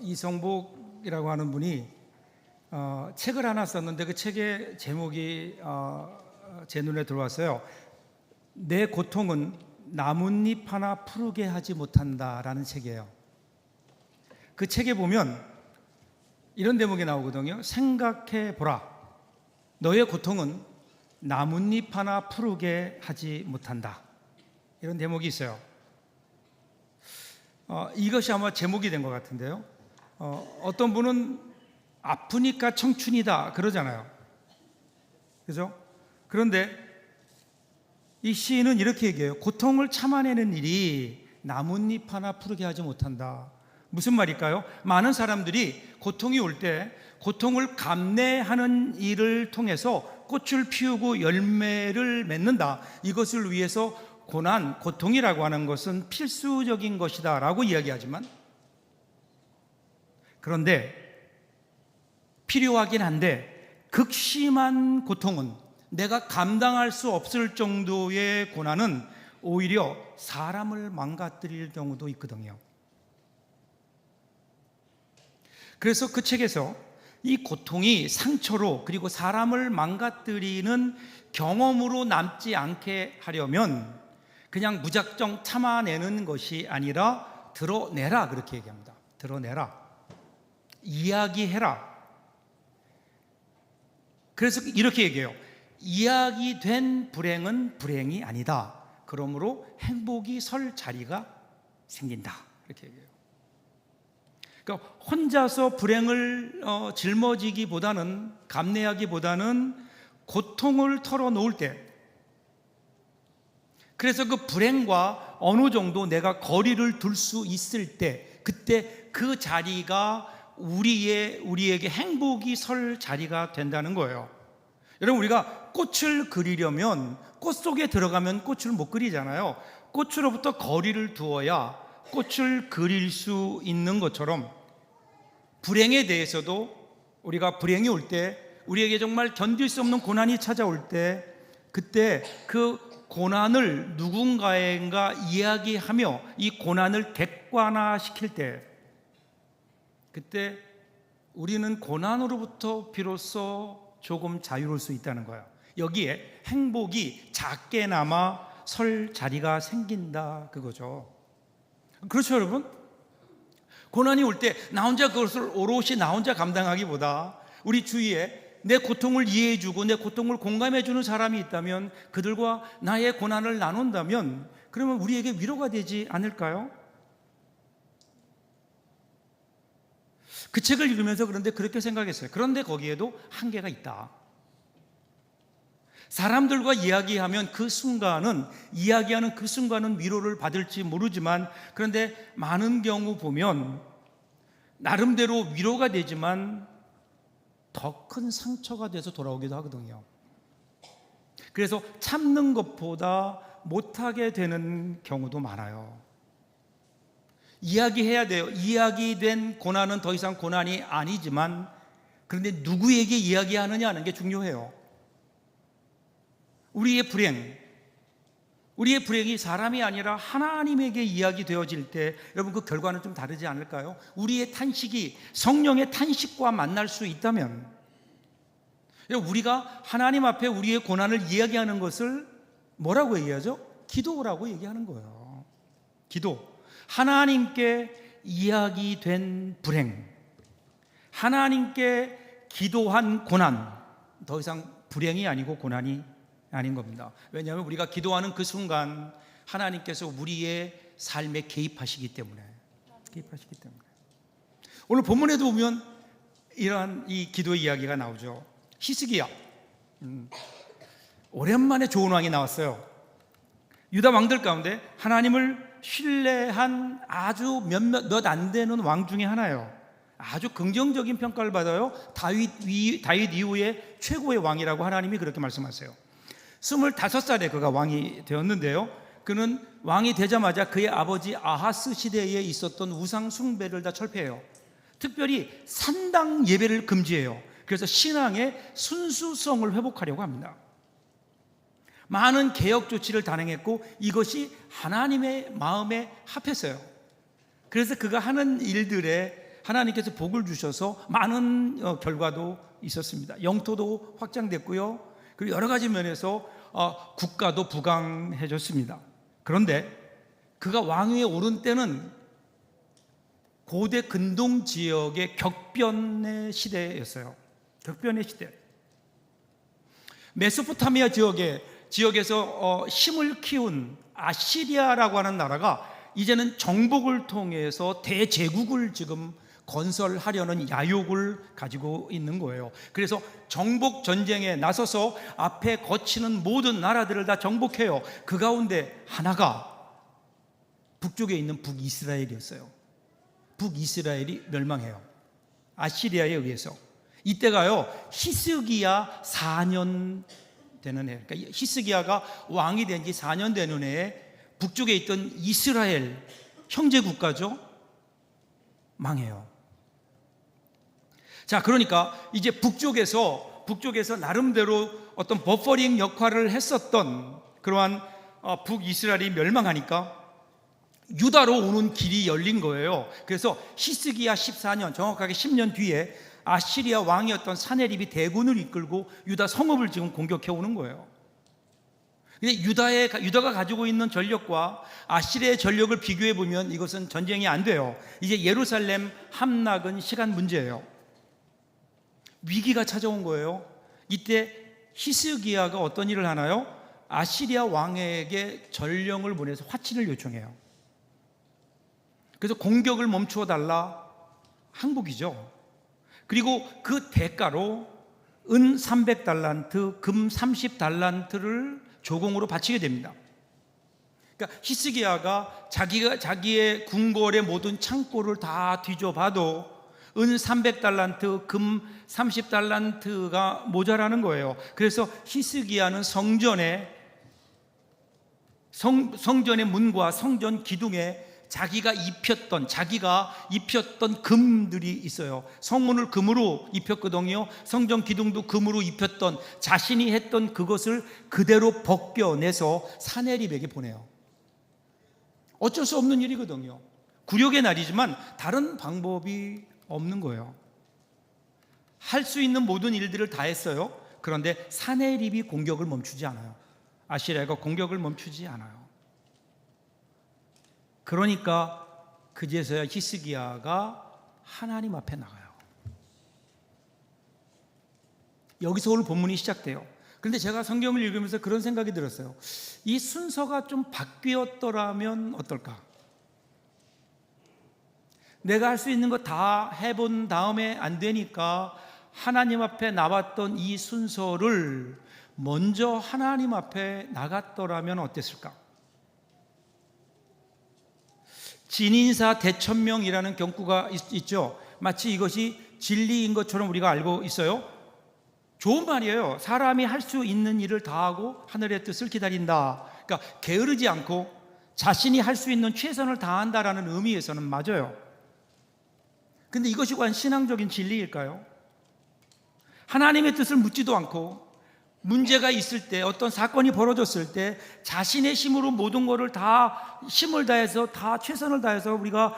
이성복이라고 하는 분이 책을 하나 썼는데 그 책의 제목이 제 눈에 들어왔어요. 내 고통은 나뭇잎 하나 푸르게 하지 못한다라는 책이에요. 그 책에 보면 이런 대목이 나오거든요. 생각해 보라. 너의 고통은 나뭇잎 하나 푸르게 하지 못한다. 이런 대목이 있어요. 이것이 아마 제목이 된 것 같은데요. 어떤 분은 아프니까 청춘이다 그러잖아요. 그죠? 그런데 이 시인은 이렇게 얘기해요. 고통을 참아내는 일이 나뭇잎 하나 푸르게 하지 못한다. 무슨 말일까요? 많은 사람들이 고통이 올 때 고통을 감내하는 일을 통해서 꽃을 피우고 열매를 맺는다. 이것을 위해서 고통이라고 하는 것은 필수적인 것이다 라고 이야기하지만, 그런데 필요하긴 한데 극심한 고통은, 내가 감당할 수 없을 정도의 고난은 오히려 사람을 망가뜨릴 경우도 있거든요. 그래서 그 책에서 이 고통이 상처로 그리고 사람을 망가뜨리는 경험으로 남지 않게 하려면 그냥 무작정 참아내는 것이 아니라 드러내라, 그렇게 얘기합니다. 드러내라, 이야기해라. 그래서 이렇게 얘기해요. 이야기된 불행은 불행이 아니다. 그러므로 행복이 설 자리가 생긴다. 이렇게 얘기해요. 그러니까 혼자서 불행을 짊어지기보다는, 감내하기보다는 고통을 털어놓을 때, 그래서 그 불행과 어느 정도 내가 거리를 둘 수 있을 때, 그때 그 자리가 우리에게 행복이 설 자리가 된다는 거예요. 여러분, 우리가 꽃을 그리려면 꽃 속에 들어가면 꽃을 못 그리잖아요. 꽃으로부터 거리를 두어야 꽃을 그릴 수 있는 것처럼, 불행에 대해서도 우리가 불행이 올 때, 우리에게 정말 견딜 수 없는 고난이 찾아올 때, 그때 그 고난을 누군가에게 이야기하며 이 고난을 객관화시킬 때, 그때 우리는 고난으로부터 비로소 조금 자유로울 수 있다는 거예요. 여기에 행복이 작게나마 설 자리가 생긴다, 그거죠. 그렇죠, 여러분? 고난이 올 때 나 혼자 그것을 오롯이 나 혼자 감당하기보다 우리 주위에 내 고통을 이해해주고 내 고통을 공감해주는 사람이 있다면, 그들과 나의 고난을 나눈다면, 그러면 우리에게 위로가 되지 않을까요? 그 책을 읽으면서 그런데 그렇게 생각했어요. 그런데 거기에도 한계가 있다. 사람들과 이야기하면 이야기하는 그 순간은 위로를 받을지 모르지만, 그런데 많은 경우 보면 나름대로 위로가 되지만 더 큰 상처가 돼서 돌아오기도 하거든요. 그래서 참는 것보다 못하게 되는 경우도 많아요. 이야기해야 돼요. 이야기된 고난은 더 이상 고난이 아니지만, 그런데 누구에게 이야기하느냐 하는 게 중요해요. 우리의 불행이 사람이 아니라 하나님에게 이야기되어질 때, 여러분, 그 결과는 좀 다르지 않을까요? 우리의 탄식이 성령의 탄식과 만날 수 있다면, 우리가 하나님 앞에 우리의 고난을 이야기하는 것을 뭐라고 얘기하죠? 기도라고 얘기하는 거예요. 기도. 하나님께 이야기된 불행, 하나님께 기도한 고난, 더 이상 불행이 아니고 고난이 아닌 겁니다. 왜냐하면 우리가 기도하는 그 순간 하나님께서 우리의 삶에 개입하시기 때문에. 오늘 본문에도 보면 이러한 이 기도 이야기가 나오죠. 히스기야, 오랜만에 좋은 왕이 나왔어요. 유다 왕들 가운데 하나님을 신뢰한 아주 몇 안 되는 왕 중에 하나예요. 아주 긍정적인 평가를 받아요. 다윗 이후에 최고의 왕이라고 하나님이 그렇게 말씀하세요. 25살에 그가 왕이 되었는데요, 그는 왕이 되자마자 그의 아버지 아하스 시대에 있었던 우상 숭배를 다 철폐해요. 특별히 산당 예배를 금지해요. 그래서 신앙의 순수성을 회복하려고 합니다. 많은 개혁 조치를 단행했고, 이것이 하나님의 마음에 합했어요. 그래서 그가 하는 일들에 하나님께서 복을 주셔서 많은 결과도 있었습니다. 영토도 확장됐고요. 그리고 여러 가지 면에서 국가도 부강해졌습니다. 그런데 그가 왕위에 오른 때는 고대 근동 지역의 격변의 시대였어요. 격변의 시대. 메소포타미아 지역에서 힘을 키운 아시리아라고 하는 나라가 이제는 정복을 통해서 대제국을 지금 건설하려는 야욕을 가지고 있는 거예요. 그래서 정복 전쟁에 나서서 앞에 거치는 모든 나라들을 다 정복해요. 그 가운데 하나가 북쪽에 있는 북이스라엘이었어요. 북이스라엘이 멸망해요. 아시리아에 의해서. 이때가요, 히스기야 4년 되는 해. 그러니까 히스기야가 왕이 된 지 4년 되는 해에 북쪽에 있던 이스라엘 형제 국가죠, 망해요. 자, 그러니까 이제 북쪽에서 나름대로 어떤 버퍼링 역할을 했었던 그러한 북이스라엘이 멸망하니까 유다로 오는 길이 열린 거예요. 그래서 히스기야 14년, 정확하게 10년 뒤에 아시리아 왕이었던 사네립이 대군을 이끌고 유다 성읍을 지금 공격해 오는 거예요. 근데 유다가 가지고 있는 전력과 아시리아의 전력을 비교해 보면 이것은 전쟁이 안 돼요. 이제 예루살렘 함락은 시간 문제예요. 위기가 찾아온 거예요. 이때 히스기야가 어떤 일을 하나요? 아시리아 왕에게 전령을 보내서 화친을 요청해요. 그래서 공격을 멈추어 달라, 항복이죠. 그리고 그 대가로 은 300달란트, 금 30달란트를 조공으로 바치게 됩니다. 그러니까 히스기야가 자기의 궁궐의 모든 창고를 다 뒤져봐도 은 300달란트, 금 30달란트가 모자라는 거예요. 그래서 히스기야는 성전의 문과 성전 기둥에 자기가 입혔던 금들이 있어요. 성문을 금으로 입혔거든요. 성전 기둥도 금으로 입혔던, 자신이 했던 그것을 그대로 벗겨내서 사네립에게 보내요. 어쩔 수 없는 일이거든요. 굴욕의 날이지만 다른 방법이 없는 거예요. 할 수 있는 모든 일들을 다 했어요. 그런데 사네립이 공격을 멈추지 않아요. 아시리아가 공격을 멈추지 않아요. 그러니까 그제서야 히스기야가 하나님 앞에 나가요. 여기서 오늘 본문이 시작돼요. 그런데 제가 성경을 읽으면서 그런 생각이 들었어요. 이 순서가 좀 바뀌었더라면 어떨까? 내가 할 수 있는 거 다 해본 다음에 안 되니까 하나님 앞에 나왔던 이 순서를 먼저 하나님 앞에 나갔더라면 어땠을까? 진인사 대천명이라는 경구가 있죠. 마치 이것이 진리인 것처럼 우리가 알고 있어요. 좋은 말이에요. 사람이 할 수 있는 일을 다하고 하늘의 뜻을 기다린다. 그러니까 게으르지 않고 자신이 할 수 있는 최선을 다한다라는 의미에서는 맞아요. 근데 이것이 과연 신앙적인 진리일까요? 하나님의 뜻을 묻지도 않고 문제가 있을 때, 어떤 사건이 벌어졌을 때 자신의 힘으로 모든 것을 다 힘을 다해서, 다 최선을 다해서 우리가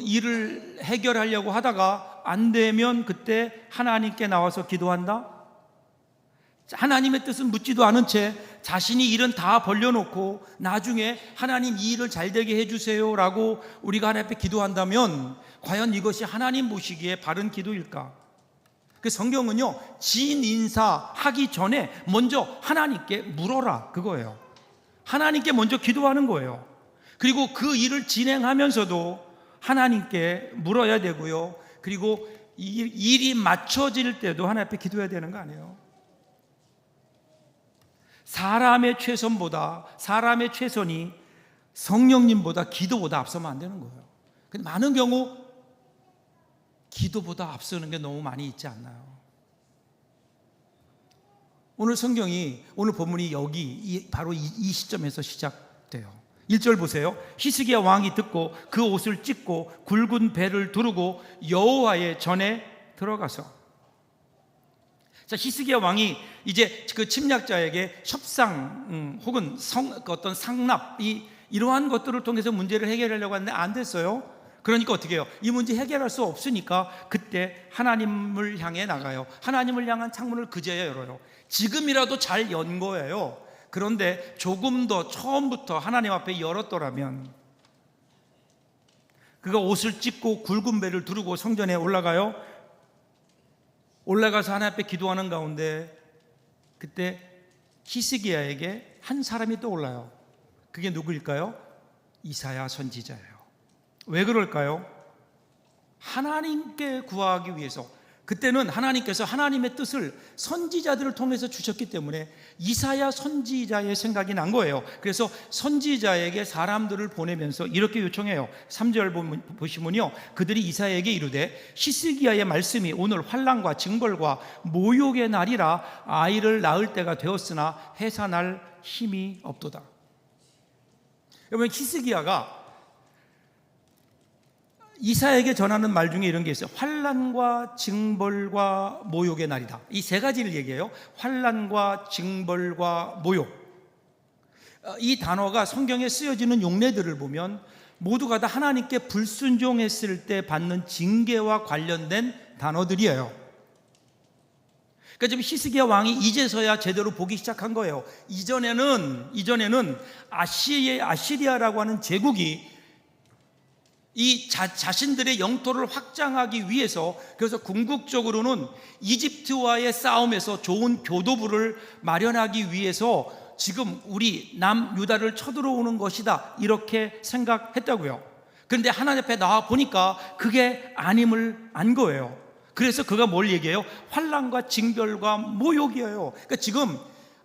일을 해결하려고 하다가 안 되면 그때 하나님께 나와서 기도한다? 하나님의 뜻은 묻지도 않은 채 자신이 일은 다 벌려놓고 나중에 하나님 이 일을 잘 되게 해주세요 라고 우리가 하나님 앞에 기도한다면 과연 이것이 하나님 보시기에 바른 기도일까? 그 성경은요, 진인사 하기 전에 먼저 하나님께 물어라, 그거예요. 하나님께 먼저 기도하는 거예요. 그리고 그 일을 진행하면서도 하나님께 물어야 되고요. 그리고 일이 맞춰질 때도 하나님 앞에 기도해야 되는 거 아니에요? 사람의 최선이 성령님보다, 기도보다 앞서면 안 되는 거예요. 근데 많은 경우 기도보다 앞서는 게 너무 많이 있지 않나요? 오늘 본문이 바로 이 시점에서 시작돼요. 1절 보세요. 히스기야 왕이 듣고 그 옷을 찢고 굵은 배를 두르고 여호와의 전에 들어가서. 자, 히스기야 왕이 이제 그 침략자에게 협상 혹은 어떤 상납, 이러한 것들을 통해서 문제를 해결하려고 하는데 안 됐어요. 그러니까 어떻게 해요? 이 문제 해결할 수 없으니까 그때 하나님을 향해 나가요. 하나님을 향한 창문을 그제야 열어요. 지금이라도 잘 연 거예요. 그런데 조금 더 처음부터 하나님 앞에 열었더라면, 그가 옷을 찢고 굵은 배를 두르고 성전에 올라가요. 올라가서 하나님 앞에 기도하는 가운데 그때 히스기야에게 한 사람이 떠올라요. 그게 누구일까요? 이사야 선지자예요. 왜 그럴까요? 하나님께 구하기 위해서, 그때는 하나님께서 하나님의 뜻을 선지자들을 통해서 주셨기 때문에 이사야 선지자의 생각이 난 거예요. 그래서 선지자에게 사람들을 보내면서 이렇게 요청해요. 3절 보시면요, 그들이 이사야에게 이르되 히스기야의 말씀이 오늘 환난과 징벌과 모욕의 날이라 아이를 낳을 때가 되었으나 해산할 힘이 없도다. 여러분, 히스기야가 이사야에게 전하는 말 중에 이런 게 있어요. 환난과 징벌과 모욕의 날이다. 이 세 가지를 얘기해요. 환난과 징벌과 모욕. 이 단어가 성경에 쓰여지는 용례들을 보면 모두가 다 하나님께 불순종했을 때 받는 징계와 관련된 단어들이에요. 그러니까 지금 히스기야 왕이 이제서야 제대로 보기 시작한 거예요. 이전에는 아시리아라고 하는 제국이 이 자신들의 영토를 확장하기 위해서, 그래서 궁극적으로는 이집트와의 싸움에서 좋은 교도부를 마련하기 위해서 지금 우리 남유다를 쳐들어오는 것이다, 이렇게 생각했다고요. 그런데 하나님 앞에 나와 보니까 그게 아님을 안 거예요. 그래서 그가 뭘 얘기해요? 환난과 징벌과 모욕이에요. 그러니까 지금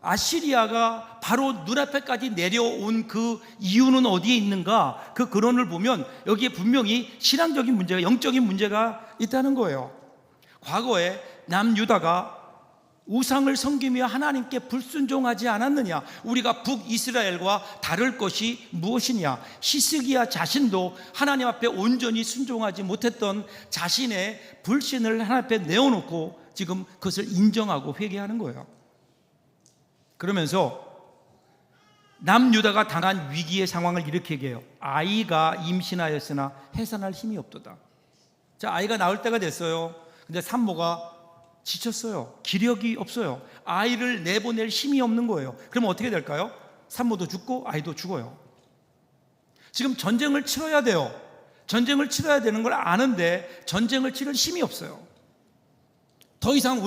아시리아가 바로 눈앞에까지 내려온 그 이유는 어디에 있는가? 그 근원을 보면 여기에 분명히 신앙적인 문제가, 영적인 문제가 있다는 거예요. 과거에 남유다가 우상을 섬기며 하나님께 불순종하지 않았느냐? 우리가 북이스라엘과 다를 것이 무엇이냐? 히스기야 자신도 하나님 앞에 온전히 순종하지 못했던 자신의 불신을 하나님 앞에 내어놓고 지금 그것을 인정하고 회개하는 거예요. 그러면서 남유다가 당한 위기의 상황을 이렇게 얘기해요. 아이가 임신하였으나 해산할 힘이 없도다. 자, 아이가 나올 때가 됐어요. 근데 산모가 지쳤어요. 기력이 없어요. 아이를 내보낼 힘이 없는 거예요. 그러면 어떻게 될까요? 산모도 죽고 아이도 죽어요. 지금 전쟁을 치러야 돼요. 전쟁을 치러야 되는 걸 아는데 전쟁을 치를 힘이 없어요. 더 이상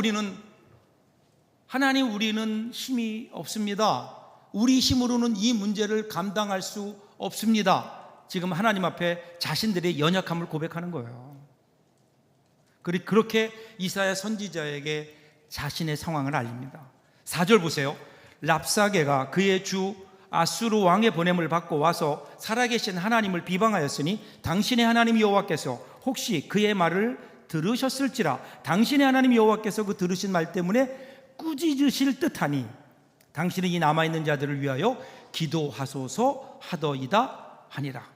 하나님, 우리는 힘이 없습니다. 우리 힘으로는 이 문제를 감당할 수 없습니다. 지금 하나님 앞에 자신들의 연약함을 고백하는 거예요. 그렇게 이사야 선지자에게 자신의 상황을 알립니다. 4절 보세요. 랍사게가 그의 주 아수르 왕의 보냄을 받고 와서 살아계신 하나님을 비방하였으니 당신의 하나님 여호와께서 혹시 그의 말을 들으셨을지라. 당신의 하나님 여호와께서 그 들으신 말 때문에 꾸짖으실 듯하니 당신은 이 남아있는 자들을 위하여 기도하소서 하더이다 하니라.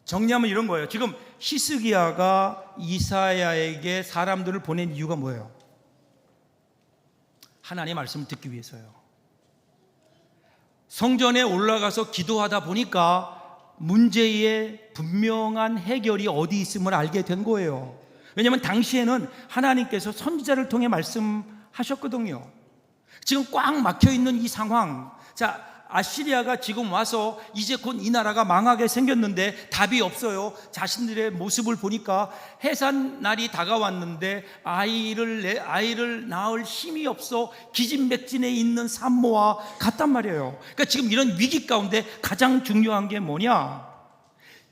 정리하면 이런 거예요. 지금 히스기야가 이사야에게 사람들을 보낸 이유가 뭐예요? 하나님의 말씀을 듣기 위해서요. 성전에 올라가서 기도하다 보니까 문제의 분명한 해결이 어디 있음을 알게 된 거예요. 왜냐하면 당시에는 하나님께서 선지자를 통해 말씀하셨거든요. 지금 꽉 막혀있는 이 상황, 자, 아시리아가 지금 와서 이제 곧 이 나라가 망하게 생겼는데 답이 없어요. 자신들의 모습을 보니까 해산 날이 다가왔는데 아이를 낳을 힘이 없어 기진맥진에 있는 산모와 같단 말이에요. 그러니까 지금 이런 위기 가운데 가장 중요한 게 뭐냐?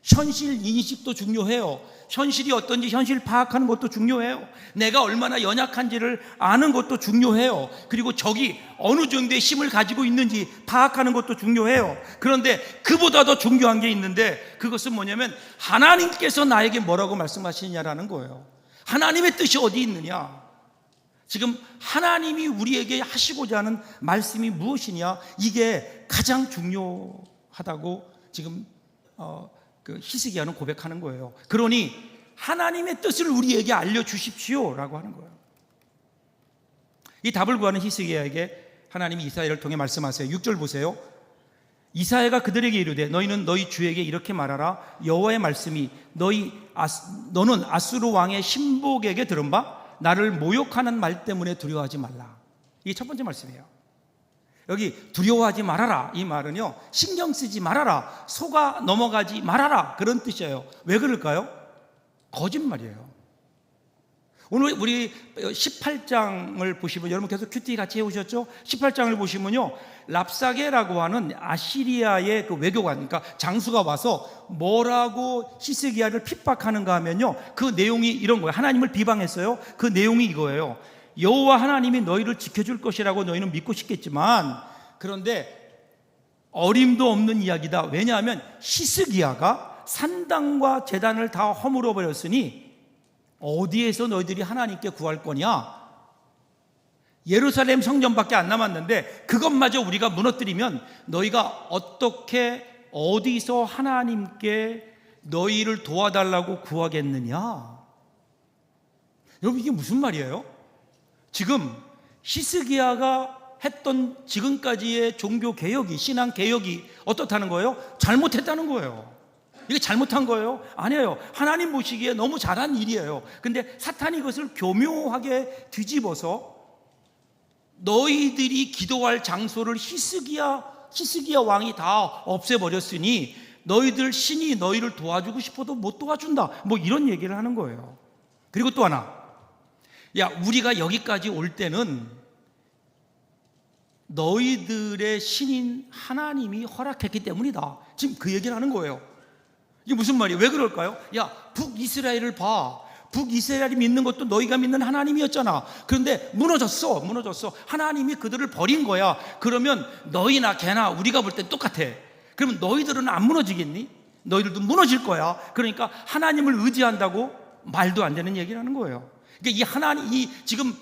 현실 인식도 중요해요. 현실이 어떤지 현실 파악하는 것도 중요해요. 내가 얼마나 연약한지를 아는 것도 중요해요. 그리고 적이 어느 정도의 힘을 가지고 있는지 파악하는 것도 중요해요. 그런데 그보다 더 중요한 게 있는데 그것은 뭐냐면 하나님께서 나에게 뭐라고 말씀하시느냐라는 거예요. 하나님의 뜻이 어디 있느냐? 지금 하나님이 우리에게 하시고자 하는 말씀이 무엇이냐? 이게 가장 중요하다고 지금 히스기야는 고백하는 거예요. 그러니 하나님의 뜻을 우리에게 알려주십시오라고 하는 거예요. 이 답을 구하는 히스기야에게 하나님이 이사야를 통해 말씀하세요. 6절 보세요. 이사야가 그들에게 이르되 너희는 너희 주에게 이렇게 말하라. 여호와의 말씀이 너는 아수르 왕의 신복에게 들은 바 나를 모욕하는 말 때문에 두려워하지 말라. 이게 첫 번째 말씀이에요. 여기 두려워하지 말아라, 이 말은요, 신경 쓰지 말아라, 속아 넘어가지 말아라, 그런 뜻이에요. 왜 그럴까요? 거짓말이에요. 오늘 우리 18장을 보시면, 여러분 계속 큐티 같이 해오셨죠? 18장을 보시면요, 랍사게라고 하는 아시리아의 그 외교관, 그러니까 장수가 와서 뭐라고 히스기야를 핍박하는가 하면요, 그 내용이 이런 거예요. 하나님을 비방했어요. 그 내용이 이거예요. 여호와 하나님이 너희를 지켜줄 것이라고 너희는 믿고 싶겠지만, 그런데 어림도 없는 이야기다. 왜냐하면 히스기야가 산당과 제단을 다 허물어 버렸으니 어디에서 너희들이 하나님께 구할 거냐? 예루살렘 성전밖에 안 남았는데 그것마저 우리가 무너뜨리면 너희가 어떻게 어디서 하나님께 너희를 도와달라고 구하겠느냐? 여러분, 이게 무슨 말이에요? 지금 히스기야가 했던 지금까지의 종교 개혁이, 신앙 개혁이 어떻다는 거예요? 잘못했다는 거예요. 이게 잘못한 거예요? 아니에요. 하나님 보시기에 너무 잘한 일이에요. 근데 사탄이 그것을 교묘하게 뒤집어서 너희들이 기도할 장소를 히스기야 왕이 다 없애버렸으니 너희들 신이 너희를 도와주고 싶어도 못 도와준다, 뭐 이런 얘기를 하는 거예요. 그리고 또 하나, 야, 우리가 여기까지 올 때는 너희들의 신인 하나님이 허락했기 때문이다. 지금 그 얘기를 하는 거예요. 이게 무슨 말이에요? 왜 그럴까요? 야, 북이스라엘을 봐. 북이스라엘이 믿는 것도 너희가 믿는 하나님이었잖아. 그런데 무너졌어. 하나님이 그들을 버린 거야. 그러면 너희나 걔나 우리가 볼 때 똑같아. 그러면 너희들은 안 무너지겠니? 너희들도 무너질 거야. 그러니까 하나님을 의지한다고? 말도 안 되는 얘기를 하는 거예요. 그러니까 이 지금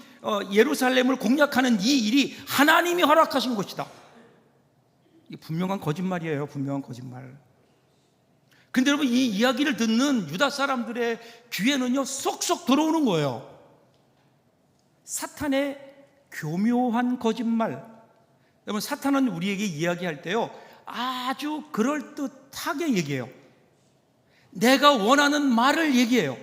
예루살렘을 공략하는 이 일이 하나님이 허락하신 것이다. 이게 분명한 거짓말이에요. 분명한 거짓말. 근데 여러분, 이 이야기를 듣는 유다 사람들의 귀에는요, 쏙쏙 들어오는 거예요. 사탄의 교묘한 거짓말. 여러분, 사탄은 우리에게 이야기할 때요, 아주 그럴듯하게 얘기해요. 내가 원하는 말을 얘기해요.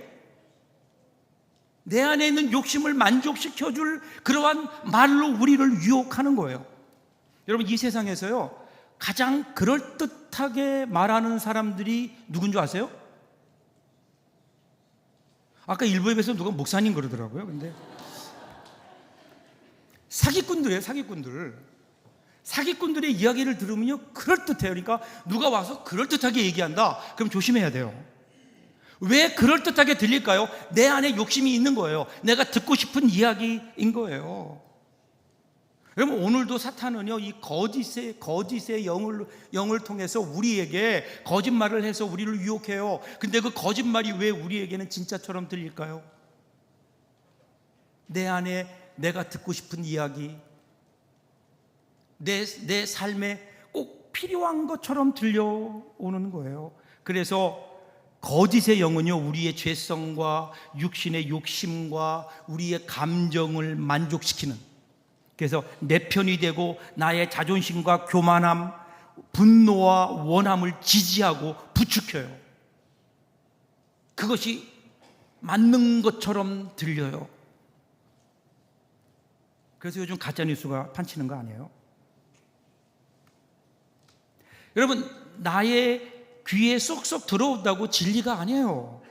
내 안에 있는 욕심을 만족시켜줄 그러한 말로 우리를 유혹하는 거예요. 여러분, 이 세상에서요, 가장 그럴듯하게 말하는 사람들이 누군 줄 아세요? 아까 일부에서 누가 목사님 그러더라고요. 근데 사기꾼들이에요. 사기꾼들의 이야기를 들으면요, 그럴듯해요. 그러니까 누가 와서 그럴듯하게 얘기한다, 그럼 조심해야 돼요. 왜 그럴듯하게 들릴까요? 내 안에 욕심이 있는 거예요. 내가 듣고 싶은 이야기인 거예요. 여러분, 오늘도 사탄은요, 이 거짓의 영을 통해서 우리에게 거짓말을 해서 우리를 유혹해요. 근데 그 거짓말이 왜 우리에게는 진짜처럼 들릴까요? 내 안에 내가 듣고 싶은 이야기, 내 삶에 꼭 필요한 것처럼 들려오는 거예요. 그래서 거짓의 영은요, 우리의 죄성과 육신의 욕심과 우리의 감정을 만족시키는, 그래서 내 편이 되고 나의 자존심과 교만함, 분노와 원함을 지지하고 부추겨요. 그것이 맞는 것처럼 들려요. 그래서 요즘 가짜뉴스가 판치는 거 아니에요? 여러분, 나의 귀에 쏙쏙 들어온다고 진리가 아니에요.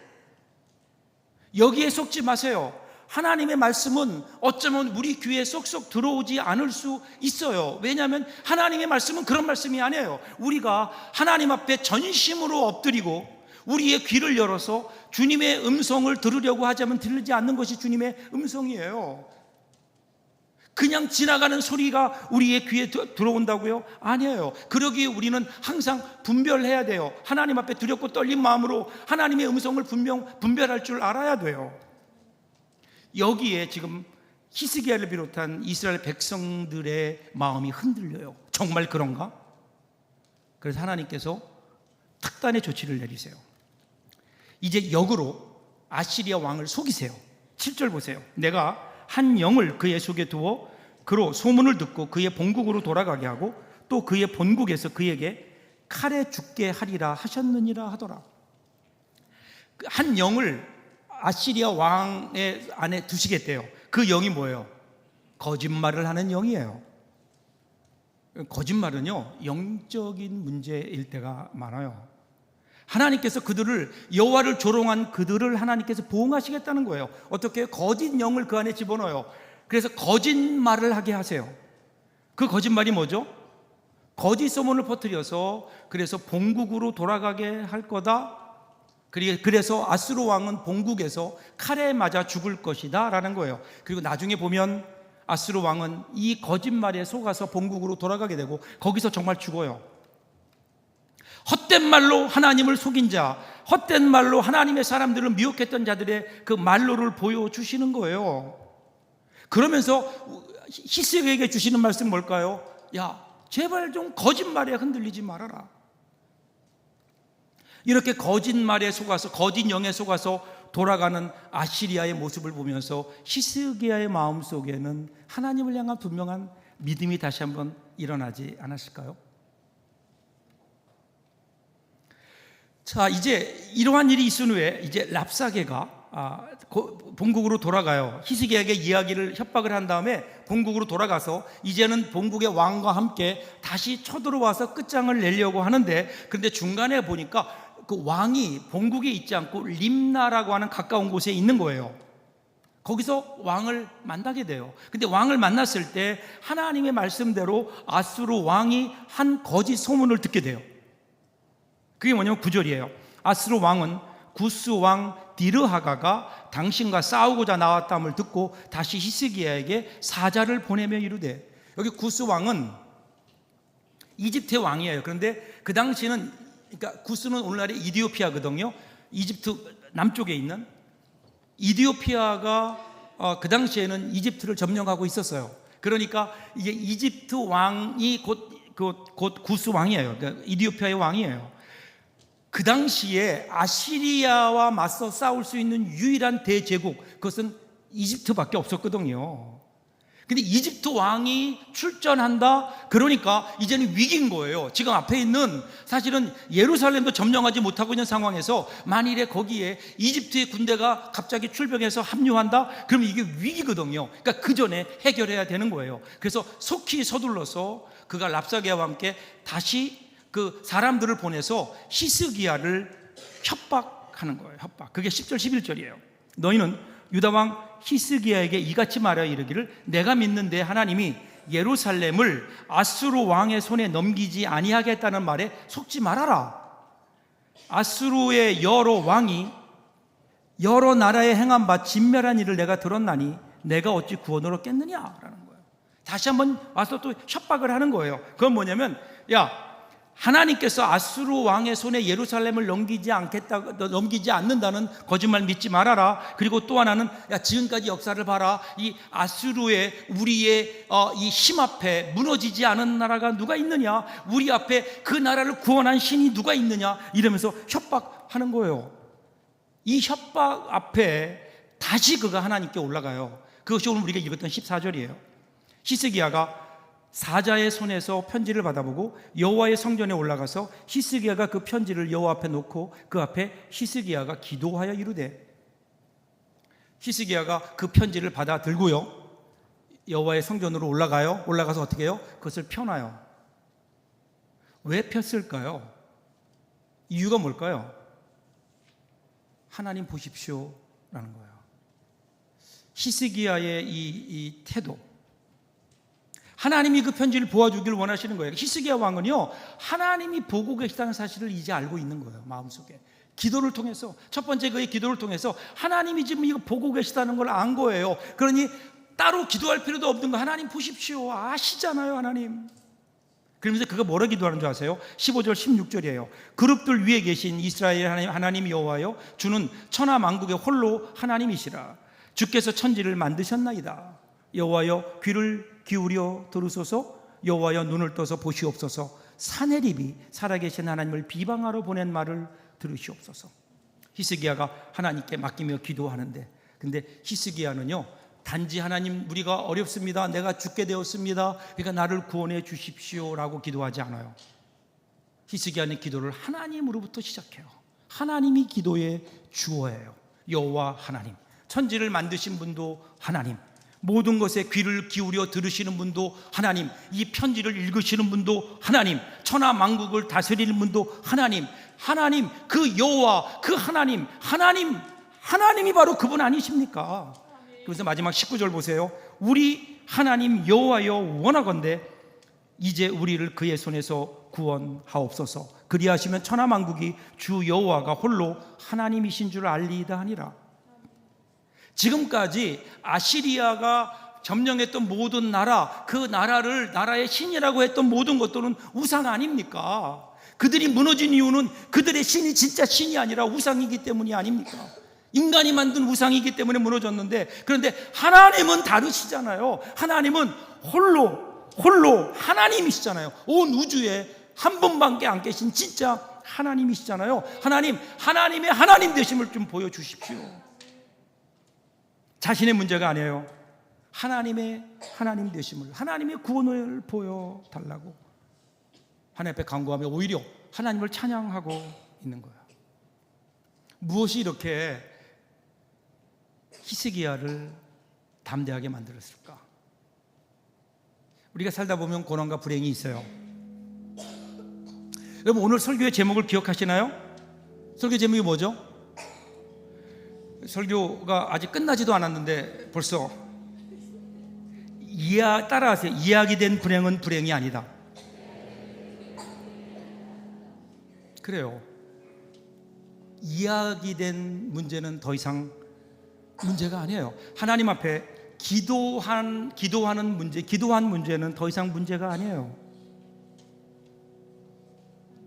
여기에 속지 마세요. 하나님의 말씀은 어쩌면 우리 귀에 쏙쏙 들어오지 않을 수 있어요. 왜냐하면 하나님의 말씀은 그런 말씀이 아니에요. 우리가 하나님 앞에 전심으로 엎드리고 우리의 귀를 열어서 주님의 음성을 들으려고 하자면 들리지 않는 것이 주님의 음성이에요. 그냥 지나가는 소리가 우리의 귀에 들어온다고요? 아니에요. 그러기에 우리는 항상 분별해야 돼요. 하나님 앞에 두렵고 떨린 마음으로 하나님의 음성을 분별할 줄 알아야 돼요. 여기에 지금 히스기야를 비롯한 이스라엘 백성들의 마음이 흔들려요. 정말 그런가? 그래서 하나님께서 특단의 조치를 내리세요. 이제 역으로 아시리아 왕을 속이세요. 7절 보세요. 내가 한 영을 그의 속에 두어 그로 소문을 듣고 그의 본국으로 돌아가게 하고 또 그의 본국에서 그에게 칼에 죽게 하리라 하셨느니라 하더라. 한 영을 아시리아 왕의 안에 두시겠대요. 그 영이 뭐예요? 거짓말을 하는 영이에요. 거짓말은요, 영적인 문제일 때가 많아요. 하나님께서 그들을, 여호와를 조롱한 그들을 하나님께서 보응하시겠다는 거예요. 어떻게? 거짓 영을 그 안에 집어넣어요. 그래서 거짓말을 하게 하세요. 그 거짓말이 뭐죠? 거짓 소문을 퍼뜨려서 그래서 본국으로 돌아가게 할 거다. 그래서 아수르 왕은 본국에서 칼에 맞아 죽을 것이다 라는 거예요. 그리고 나중에 보면 아수르 왕은 이 거짓말에 속아서 본국으로 돌아가게 되고 거기서 정말 죽어요. 헛된 말로 하나님을 속인 자, 헛된 말로 하나님의 사람들을 미혹했던 자들의 그 말로를 보여주시는 거예요. 그러면서 히스기야에게 주시는 말씀 뭘까요? 야, 제발 좀 거짓말에 흔들리지 말아라. 이렇게 거짓말에 속아서, 거짓 영에 속아서 돌아가는 아시리아의 모습을 보면서 히스기야의 마음속에는 하나님을 향한 분명한 믿음이 다시 한번 일어나지 않았을까요? 자, 이제 이러한 일이 있은 후에 이제 랍사게가 본국으로 돌아가요. 히스기야에게 이야기를 협박을 한 다음에 본국으로 돌아가서 이제는 본국의 왕과 함께 다시 쳐들어와서 끝장을 내려고 하는데, 그런데 중간에 보니까 그 왕이 본국에 있지 않고 림나라고 하는 가까운 곳에 있는 거예요. 거기서 왕을 만나게 돼요. 근데 왕을 만났을 때 하나님의 말씀대로 아수르 왕이 한 거짓 소문을 듣게 돼요. 그게 뭐냐면 9절이에요. 아수르 왕은 구스 왕 디르하가가 당신과 싸우고자 나왔다함을 듣고 다시 히스기야에게 사자를 보내며 이르되, 여기 구스 왕은 이집트의 왕이에요. 그런데 그 당시는, 그러니까 구스는 오늘날의 이디오피아거든요. 이집트 남쪽에 있는 이디오피아가 그 당시에는 이집트를 점령하고 있었어요. 그러니까 이제 이집트 왕이 곧 구스 왕이에요. 그러니까 이디오피아의 왕이에요. 그 당시에 아시리아와 맞서 싸울 수 있는 유일한 대제국, 그것은 이집트밖에 없었거든요. 근데 이집트 왕이 출전한다? 그러니까 이제는 위기인 거예요. 지금 앞에 있는, 사실은 예루살렘도 점령하지 못하고 있는 상황에서 만일에 거기에 이집트의 군대가 갑자기 출병해서 합류한다? 그러면 이게 위기거든요. 그러니까 그 전에 해결해야 되는 거예요. 그래서 속히 서둘러서 그가 랍사게와 함께 다시 그 사람들을 보내서 히스기야를 협박하는 거예요. 협박. 그게 10절 11절이에요. 너희는 유다왕 히스기야에게 이같이 말하여 이르기를, 내가 믿는 내 하나님이 예루살렘을 아수르 왕의 손에 넘기지 아니하겠다는 말에 속지 말아라. 아수르의 여러 왕이 여러 나라에 행한 바 진멸한 일을 내가 들었나니 내가 어찌 구원으로 깼느냐라는 거예요. 다시 한번 와서 또 협박을 하는 거예요. 그건 뭐냐면, 야, 하나님께서 아수르 왕의 손에 예루살렘을 넘기지 않는다는 거짓말 믿지 말아라. 그리고 또 하나는, 야, 지금까지 역사를 봐라. 이 아수르의 우리의 이 힘 앞에 무너지지 않은 나라가 누가 있느냐? 우리 앞에 그 나라를 구원한 신이 누가 있느냐? 이러면서 협박하는 거예요. 이 협박 앞에 다시 그가 하나님께 올라가요. 그것이 오늘 우리가 읽었던 14절이에요. 히스기야가 사자의 손에서 편지를 받아보고 여호와의 성전에 올라가서 히스기야가 그 편지를 여호와 앞에 놓고 그 앞에 히스기야가 기도하여 이르되, 히스기야가 그 편지를 받아 들고요, 여호와의 성전으로 올라가요. 올라가서 어떻게 해요? 그것을 펴놔요. 왜 폈을까요? 이유가 뭘까요? 하나님 보십시오 라는 거예요. 히스기야의 이 태도, 하나님이 그 편지를 보아주기를 원하시는 거예요. 히스기야 왕은요, 하나님이 보고 계시다는 사실을 이제 알고 있는 거예요. 마음속에 기도를 통해서, 첫 번째 그의 기도를 통해서 하나님이 지금 이거 보고 계시다는 걸 안 거예요. 그러니 따로 기도할 필요도 없는 거, 하나님 보십시오, 아시잖아요 하나님. 그러면서 그가 뭐라 기도하는 줄 아세요? 15절 16절이에요 그룹들 위에 계신 이스라엘 하나님 여호와여, 주는 천하 만국의 홀로 하나님이시라. 주께서 천지를 만드셨나이다. 여호와여, 귀를 기울여 들으소서. 여호와여, 눈을 떠서 보시옵소서. 사내립이 살아계신 하나님을 비방하러 보낸 말을 들으시옵소서. 히스기야가 하나님께 맡기며 기도하는데, 근데 히스기야는요, 단지 하나님, 우리가 어렵습니다, 내가 죽게 되었습니다, 그러니까 나를 구원해 주십시오 라고 기도하지 않아요. 히스기야는 기도를 하나님으로부터 시작해요. 하나님이 기도의 주어예요. 여호와 하나님, 천지를 만드신 분도 하나님, 모든 것에 귀를 기울여 들으시는 분도 하나님, 이 편지를 읽으시는 분도 하나님, 천하 만국을 다스리는 분도 하나님, 하나님 그 여호와 그 하나님이 바로 그분 아니십니까? 그래서 마지막 19절 보세요. 우리 하나님 여호와여 원하건대 이제 우리를 그의 손에서 구원하옵소서. 그리하시면 천하 만국이 주 여호와가 홀로 하나님이신 줄 알리이다 하니라. 지금까지 아시리아가 점령했던 모든 나라, 그 나라를 나라의 신이라고 했던 모든 것들은 우상 아닙니까? 그들이 무너진 이유는 그들의 신이 진짜 신이 아니라 우상이기 때문이 아닙니까? 인간이 만든 우상이기 때문에 무너졌는데, 그런데 하나님은 다르시잖아요. 하나님은 홀로 하나님이시잖아요. 온 우주에 한 분밖에 안 계신 진짜 하나님이시잖아요. 하나님의 하나님 되심을 좀 보여주십시오. 자신의 문제가 아니에요. 하나님의 하나님 되심을, 하나님의 구원을 보여달라고 하나님 앞에 간구하며 오히려 하나님을 찬양하고 있는 거예요. 무엇이 이렇게 히스기야를 담대하게 만들었을까? 우리가 살다 보면 고난과 불행이 있어요. 여러분, 오늘 설교의 제목을 기억하시나요? 설교 제목이 뭐죠? 설교가 아직 끝나지도 않았는데 벌써 따라하세요. 이야기된 불행은 불행이 아니다. 그래요. 이야기된 문제는 더 이상 문제가 아니에요. 하나님 앞에 기도한 문제는 더 이상 문제가 아니에요.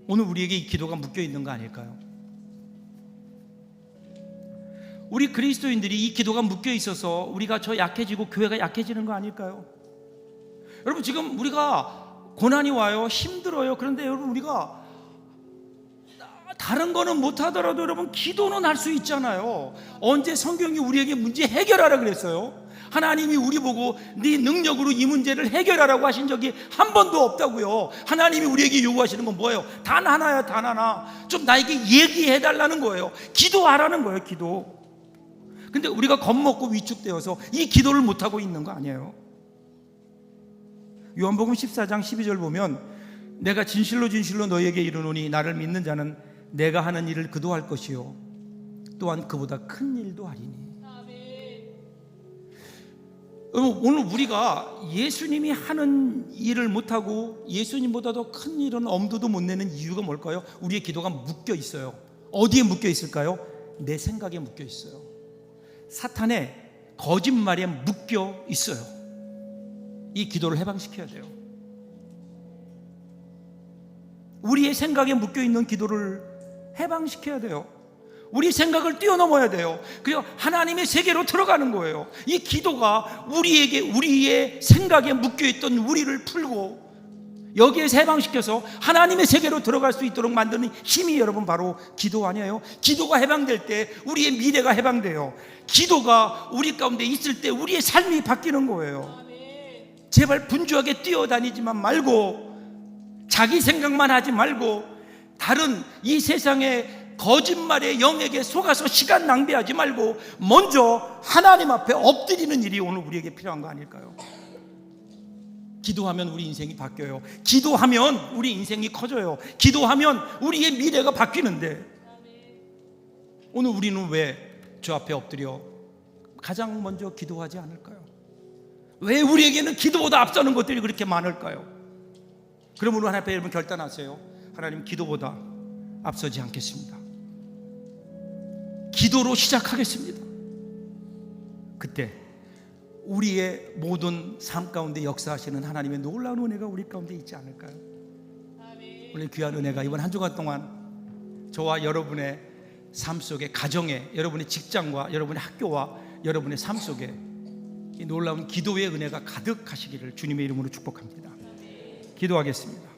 오늘 우리에게 이 기도가 묶여 있는 거 아닐까요? 우리 그리스도인들이 이 기도가 묶여 있어서 우리가 저 약해지고 교회가 약해지는 거 아닐까요? 여러분, 지금 우리가 고난이 와요. 힘들어요. 그런데 여러분, 우리가 다른 거는 못하더라도 여러분 기도는 할 수 있잖아요. 언제 성경이 우리에게 문제 해결하라 그랬어요? 하나님이 우리 보고 네 능력으로 이 문제를 해결하라고 하신 적이 한 번도 없다고요. 하나님이 우리에게 요구하시는 건 뭐예요? 단 하나야, 단 하나. 좀 나에게 얘기해 달라는 거예요. 기도하라는 거예요, 기도. 근데 우리가 겁먹고 위축되어서 이 기도를 못하고 있는 거 아니에요? 요한복음 14장 12절 보면 내가 진실로 너희에게 이르노니 나를 믿는 자는 내가 하는 일을 그도 할 것이요 또한 그보다 큰 일도 하리니. 오늘 우리가 예수님이 하는 일을 못하고 예수님보다 더 큰 일은 엄두도 못 내는 이유가 뭘까요? 우리의 기도가 묶여 있어요. 어디에 묶여 있을까요? 내 생각에 묶여 있어요. 사탄의 거짓말에 묶여 있어요. 이 기도를 해방시켜야 돼요. 우리의 생각에 묶여 있는 기도를 해방시켜야 돼요. 우리 생각을 뛰어넘어야 돼요. 그리고 하나님의 세계로 들어가는 거예요. 이 기도가 우리의 생각에 묶여있던 우리를 풀고 여기에서 해방시켜서 하나님의 세계로 들어갈 수 있도록 만드는 힘이 여러분 바로 기도 아니에요? 기도가 해방될 때 우리의 미래가 해방돼요. 기도가 우리 가운데 있을 때 우리의 삶이 바뀌는 거예요. 제발 분주하게 뛰어다니지만 말고, 자기 생각만 하지 말고, 다른 이 세상의 거짓말의 영에게 속아서 시간 낭비하지 말고 먼저 하나님 앞에 엎드리는 일이 오늘 우리에게 필요한 거 아닐까요? 기도하면 우리 인생이 바뀌어요. 기도하면 우리 인생이 커져요. 기도하면 우리의 미래가 바뀌는데 오늘 우리는 왜 주 앞에 엎드려 가장 먼저 기도하지 않을까요? 왜 우리에게는 기도보다 앞서는 것들이 그렇게 많을까요? 그러므로 하나님 앞에 여러분 결단하세요. 하나님, 기도보다 앞서지 않겠습니다. 기도로 시작하겠습니다. 그때 우리의 모든 삶 가운데 역사하시는 하나님의 놀라운 은혜가 우리 가운데 있지 않을까요? 오늘 귀한 은혜가 이번 한 주간 동안 저와 여러분의 삶 속에, 가정에, 여러분의 직장과 여러분의 학교와 여러분의 삶 속에 이 놀라운 기도의 은혜가 가득하시기를 주님의 이름으로 축복합니다. 기도하겠습니다.